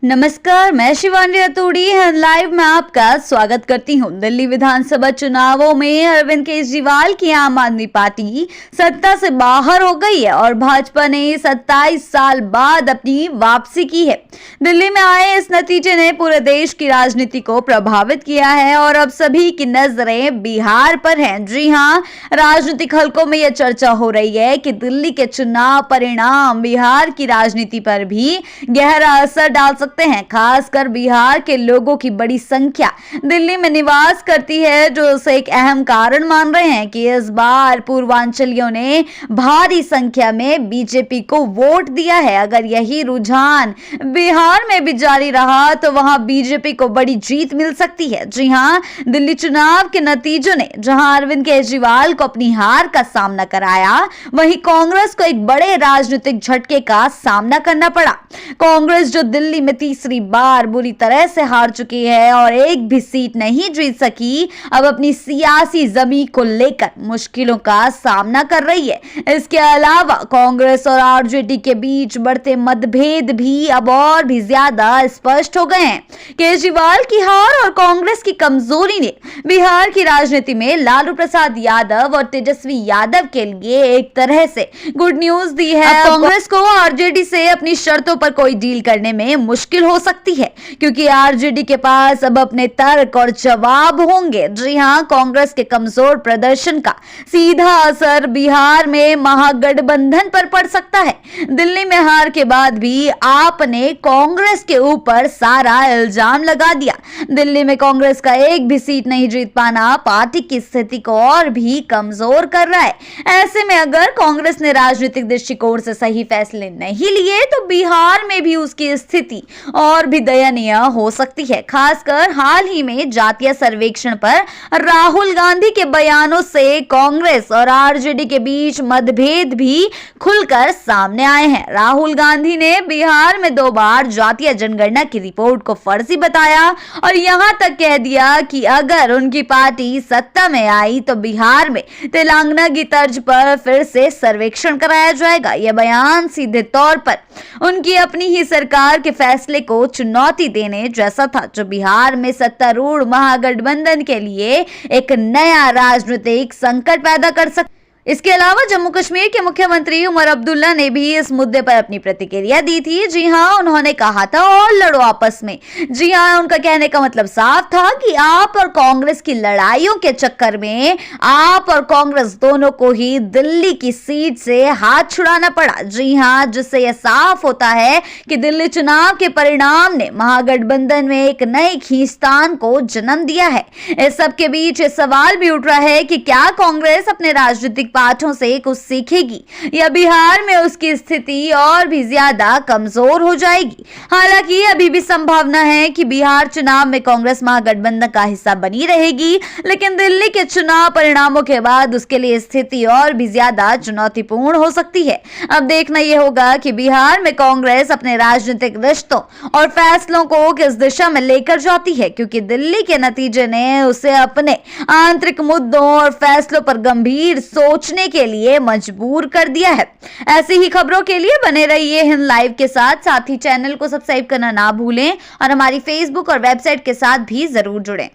नमस्कार, मैं शिवानी रतूड़ी लाइव में आपका स्वागत करती हूं। दिल्ली विधानसभा चुनावों में अरविंद केजरीवाल की आम आदमी पार्टी सत्ता से बाहर हो गई है और भाजपा ने 27 साल बाद अपनी वापसी की है। दिल्ली में आए इस नतीजे ने पूरे देश की राजनीति को प्रभावित किया है और अब सभी की नजरें बिहार पर हैं। जी हां, राजनीतिक हलकों में यह चर्चा हो रही है कि दिल्ली के चुनाव परिणाम बिहार की राजनीति पर भी गहरा असर डाल सकते हैं। खासकर बिहार के लोगों की बड़ी संख्या दिल्ली में निवास करती है, जो उसे एक अहम कारण मान रहे हैं कि इस बार पूर्वांचलियों ने भारी संख्या में बीजेपी को वोट दिया है। अगर यही रुझान बिहार में भी जारी रहा तो वहां बीजेपी को बड़ी जीत मिल सकती है। जी हां, दिल्ली चुनाव के नतीजों ने जहां अरविंद केजरीवाल को अपनी हार का सामना कराया, वहीं कांग्रेस को एक बड़े राजनीतिक झटके का सामना करना पड़ा। कांग्रेस जो दिल्ली में तीसरी बार बुरी तरह से हार चुकी है और एक भी सीट नहीं जीत सकी, अब अपनी सियासी जमीन को लेकर मुश्किलों का सामना कर रही है। इसके अलावा कांग्रेस और आरजेडी के बीच बढ़ते मतभेद भी अब और भी ज्यादा स्पष्ट हो गए हैं। केजरीवाल की हार और कांग्रेस की कमजोरी ने बिहार की राजनीति में लालू प्रसाद यादव और तेजस्वी यादव के लिए एक तरह से गुड न्यूज दी है। कांग्रेस को आरजेडी से अपनी शर्तों पर कोई डील करने में मुश्किल हो सकती है, क्योंकि आरजेडी के पास अब अपने तर्क और जवाब होंगे। जी हां, कांग्रेस के कमजोर प्रदर्शन का सीधा असर बिहार में महागठबंधन पर पड़ सकता है। दिल्ली में हार के बाद भी आपने कांग्रेस के ऊपर सारा इल्जाम लगा दिया। दिल्ली में कांग्रेस का एक भी सीट नहीं जीत पाना पार्टी की स्थिति को और भी कमजोर कर रहा है। ऐसे में अगर कांग्रेस ने राजनीतिक दृष्टिकोण से सही फैसले नहीं लिए तो बिहार में भी उसकी स्थिति और भी दयनीय हो सकती है। खासकर हाल ही में जातीय सर्वेक्षण पर राहुल गांधी के बयानों से कांग्रेस और आरजेडी के बीच मतभेद भी खुलकर सामने आए हैं। राहुल गांधी ने बिहार में 2 बार जातीय जनगणना की रिपोर्ट को फर्जी बताया और यहां तक कह दिया कि अगर उनकी पार्टी सत्ता में आई तो बिहार में तेलंगाना की तर्ज पर फिर से सर्वेक्षण कराया जाएगा। यह बयान सीधे तौर पर उनकी अपनी ही सरकार के फैसले को चुनौती देने जैसा था, जो बिहार में सत्तारूढ़ महागठबंधन के लिए एक नया राजनीतिक संकट पैदा कर सकता। इसके अलावा जम्मू कश्मीर के मुख्यमंत्री उमर अब्दुल्ला ने भी इस मुद्दे पर अपनी प्रतिक्रिया दी थी। जी हां, उन्होंने कहा था और लड़ो आपस में। जी हां, उनका कहने का मतलब साफ था कि आप और कांग्रेस की लड़ाइयों के चक्कर में आप और कांग्रेस दोनों को ही दिल्ली की सीट से हाथ छुड़ाना पड़ा। जी हां, जिससे यह साफ होता है कि दिल्ली चुनाव के परिणाम ने महागठबंधन में एक नई खींचतान को जन्म दिया है। इस सब के बीच सवाल भी उठ रहा है कि क्या कांग्रेस अपने राजनीतिक पाठों से कुछ सीखेगी या बिहार में उसकी स्थिति और भी ज्यादा कमजोर हो जाएगी। हालांकि अभी भी संभावना है कि बिहार चुनाव में कांग्रेस महागठबंधन का हिस्सा बनी रहेगी, लेकिन दिल्ली के चुनाव परिणामों के बाद उसके लिए स्थिति और भी ज्यादा चुनौतीपूर्ण हो सकती है। अब देखना यह होगा कि बिहार में कांग्रेस अपने राजनीतिक रिश्तों और फैसलों को किस दिशा में लेकर जाती है, क्योंकि दिल्ली के नतीजे ने उसे अपने आंतरिक मुद्दों और फैसलों पर गंभीर सोचने के लिए मजबूर कर दिया है। ऐसी ही खबरों के लिए बने रहिए हिंद लाइव के साथ ही चैनल को सब्सक्राइब करना ना भूलें और हमारी फेसबुक और वेबसाइट के साथ भी जरूर जुड़ें।